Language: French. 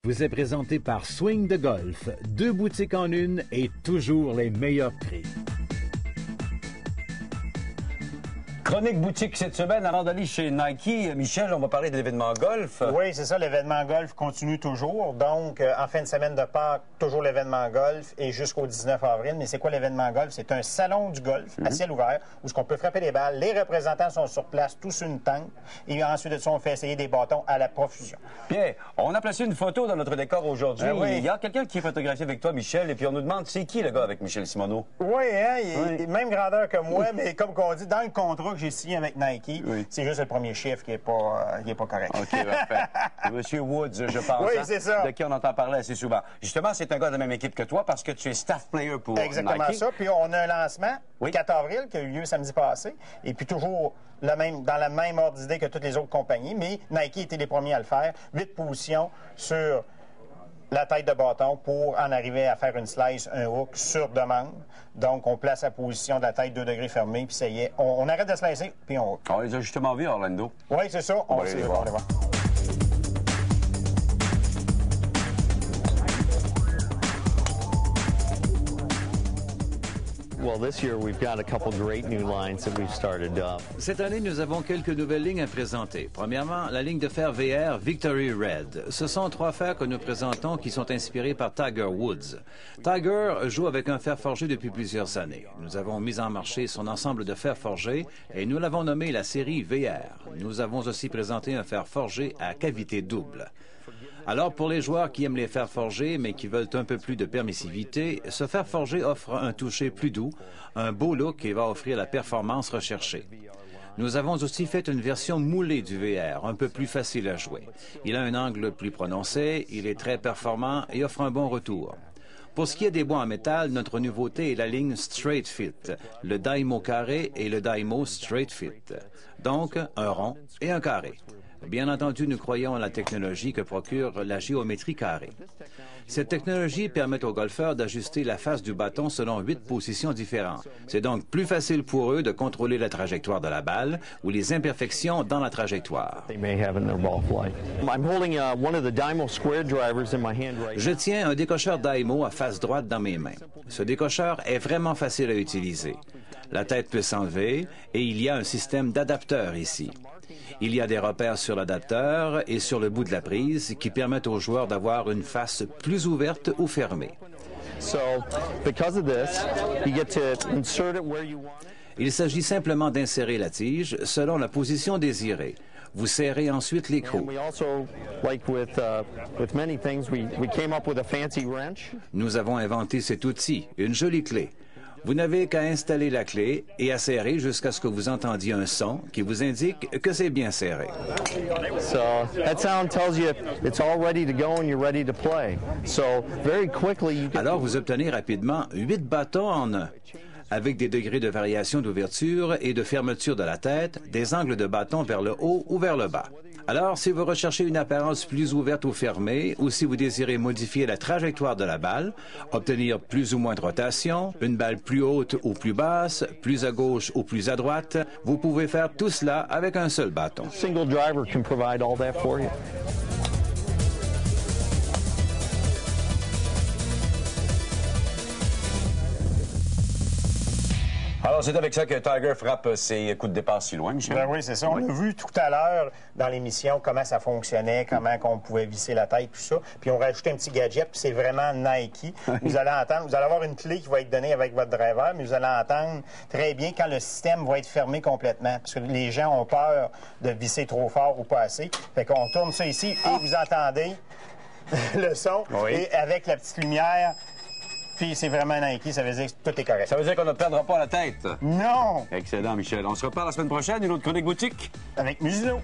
Vous est présenté par Swing de Golf. 2 boutiques en une et toujours les meilleurs prix. Chronique boutique cette semaine, avant d'aller chez Nike, Michel, on va parler de l'événement golf. Oui, c'est ça, l'événement golf continue toujours. Donc, en fin de semaine de Pâques, toujours l'événement golf et jusqu'au 19 avril. Mais c'est quoi l'événement golf? C'est un salon du golf à ciel ouvert où on peut frapper les balles. Les représentants sont sur place, tous sur une tente. Et ensuite de ça, on fait essayer des bâtons à la profusion. Bien, on a placé une photo dans notre décor aujourd'hui. Oui. Il y a quelqu'un qui est photographié avec toi, Michel, et puis on nous demande c'est qui le gars avec Michel Simoneau? Oui, hein, il est même grandeur que moi, mais comme qu'on dit, dans le contrat que j'ai signé avec Nike, c'est juste le premier chiffre qui est pas correct. OK, parfait. Monsieur Woods, je pense. Oui, c'est ça. De qui on entend parler assez souvent. Justement, c'est un gars de la même équipe que toi parce que tu es staff player pour Exactement Nike. ça. Puis on a un lancement, le 4 avril, qui a eu lieu samedi passé. Et puis toujours dans la même ordre d'idée que toutes les autres compagnies. Mais Nike était les premiers à le faire. 8 positions sur la tête de bâton pour en arriver à faire une slice, un hook sur demande. Donc, on place la position de la tête 2 degrés fermée, puis ça y est. On arrête de slicer, puis on hook. On les a justement vus à Orlando. Oui, c'est ça. On va aller les voir. Well, this year we've got a couple great new lines that we've started up. Cette année, nous avons quelques nouvelles lignes à présenter. Premièrement, la ligne de fer VR Victory Red. Ce sont 3 fers que nous présentons qui sont inspirés par Tiger Woods. Tiger joue avec un fer forgé depuis plusieurs années. Nous avons mis en marché son ensemble de fers forgés et nous l'avons nommé la série VR. Nous avons aussi présenté un fer forgé à cavité double. Alors, pour les joueurs qui aiment les fers forgés, mais qui veulent un peu plus de permissivité, ce fer forgé offre un toucher plus doux, un beau look et va offrir la performance recherchée. Nous avons aussi fait une version moulée du VR, un peu plus facile à jouer. Il a un angle plus prononcé, il est très performant et offre un bon retour. Pour ce qui est des bois en métal, notre nouveauté est la ligne Straight Fit, le Daimo carré et le Daimo Straight Fit. Donc, un rond et un carré. Bien entendu, nous croyons à la technologie que procure la géométrie carrée. Cette technologie permet aux golfeurs d'ajuster la face du bâton selon 8 positions différentes. C'est donc plus facile pour eux de contrôler la trajectoire de la balle ou les imperfections dans la trajectoire. Je tiens un décocheur Daimo à face droite dans mes mains. Ce décocheur est vraiment facile à utiliser. La tête peut s'enlever et il y a un système d'adapteur ici. Il y a des repères sur l'adapteur et sur le bout de la prise qui permettent aux joueurs d'avoir une face plus ouverte ou fermée. Il s'agit simplement d'insérer la tige selon la position désirée. Vous serrez ensuite l'écrou. Nous avons inventé cet outil, une jolie clé. Vous n'avez qu'à installer la clé et à serrer jusqu'à ce que vous entendiez un son qui vous indique que c'est bien serré. Alors, vous obtenez rapidement 8 bâtons en un, avec des degrés de variation d'ouverture et de fermeture de la tête, des angles de bâton vers le haut ou vers le bas. Alors, si vous recherchez une apparence plus ouverte ou fermée, ou si vous désirez modifier la trajectoire de la balle, obtenir plus ou moins de rotation, une balle plus haute ou plus basse, plus à gauche ou plus à droite, vous pouvez faire tout cela avec un seul bâton. Single driver can provide all that for you. Alors, c'est avec ça que Tiger frappe ses coups de départ si loin, Michel. Ben oui, c'est ça. On a vu tout à l'heure dans l'émission comment ça fonctionnait, comment on pouvait visser la tête, tout ça. Puis on rajoutait un petit gadget, puis c'est vraiment Nike. Vous allez entendre, vous allez avoir une clé qui va être donnée avec votre driver, mais vous allez entendre très bien quand le système va être fermé complètement. Parce que les gens ont peur de visser trop fort ou pas assez. Fait qu'on tourne ça ici et vous entendez le son. Oui. Et avec la petite lumière, puis c'est vraiment Nike, ça veut dire que tout est correct. Ça veut dire qu'on ne perdra pas la tête. Non! Excellent, Michel. On se reparle la semaine prochaine, une autre chronique boutique. Avec Musillo.